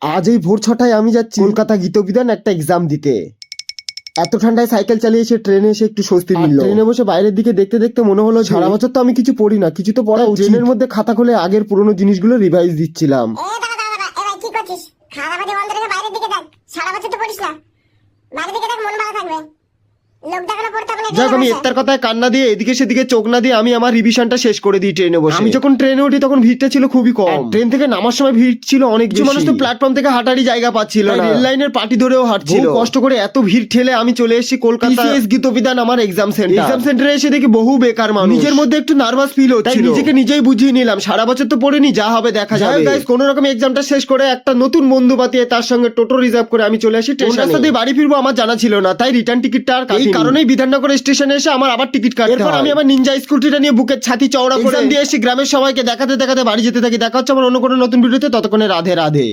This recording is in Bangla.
আজ এই ভোর 6টায় আমি যাচ্ছি কলকাতা গীতবিধান একটা এক্সাম দিতে। এত ঠান্ডায় সাইকেল চালিয়ে এসে ট্রেনে এসে একটু স্বস্তি মিলল। ট্রেনে বসে বাইরের দিকে দেখতে দেখতে মনে হলো সারা বছর তো আমি কিছু পড়ি না, কিছু তো পড়া উচিত। ট্রেনের মধ্যে খাতা খুলে আগের পুরনো জিনিসগুলো রিভাইজ দিচ্ছিলাম। কি করছিস? খাওয়া-দাওয়া বন্ধ রেখে বাইরের দিকে দেখ। সারা বছর তো পড়িস না। বাইরের দিকে দেখ, মন ভালো থাকবে। লোক দেখানো পড়তে হবে না। যাক, আমি এত্তার কথায় কান্না দিয়ে এদিকে সেদিকে চোখ না দিয়ে আমি আমার রিভিশনটা শেষ করে দিই ট্রেনে বসে। আমি যখন ট্রেনে উঠি তখন ভিড়টা ছিল খুবই কম। ট্রেন থেকে নামার সময় ভিড় ছিল অনেক বেশি। মানুষ তো প্ল্যাটফর্ম থেকে হাঁটারই জায়গা পাচ্ছিল না, রেল লাইনের পাটি ধরেও হাঁটছিল। কষ্ট করে এত ভিড় ঠেলে আমি চলে এসেছি কলকাতা গীতবিধান আমার এক্সাম সেন্টার। এক্সাম সেন্টারে এসে দেখি বহু বেকার মানুষ। নিজের মধ্যে একটু নার্ভাস ফিল হচ্ছিল, নিজেকে নিজেই বুঝিয়ে নিলাম সারা বছর তো পড়িনি, যা হবে দেখা যাবে। গাইস, কোন রকম এক্সামটা শেষ করে একটা নতুন বন্ধু বাতিয়ে তার সঙ্গে টোটো রিজার্ভ করে আমি চলে আসি স্টেশনে। রাস্তা দিয়ে বাড়ি ফিরবো আমার জানা ছিল না, তাই রিটার্ন টিকিটটা আর কাটিনি। এই কারণেই বিধাননগর স্টেশনে এসে আমার আবার টিকিট কাটতে হয়। এরপর আমি আমার নিনজা স্কুটিটা নিয়ে বুকের ছাতি চওড়া করে দিয়ে এসে গ্রামের সবাইকে দেখাতে দেখাতে বাড়ি যেতে থাকি। দেখা হচ্ছে আমার অন্য কোনো নতুন ভিডিওতে, ততক্ষণে রাধে রাধে।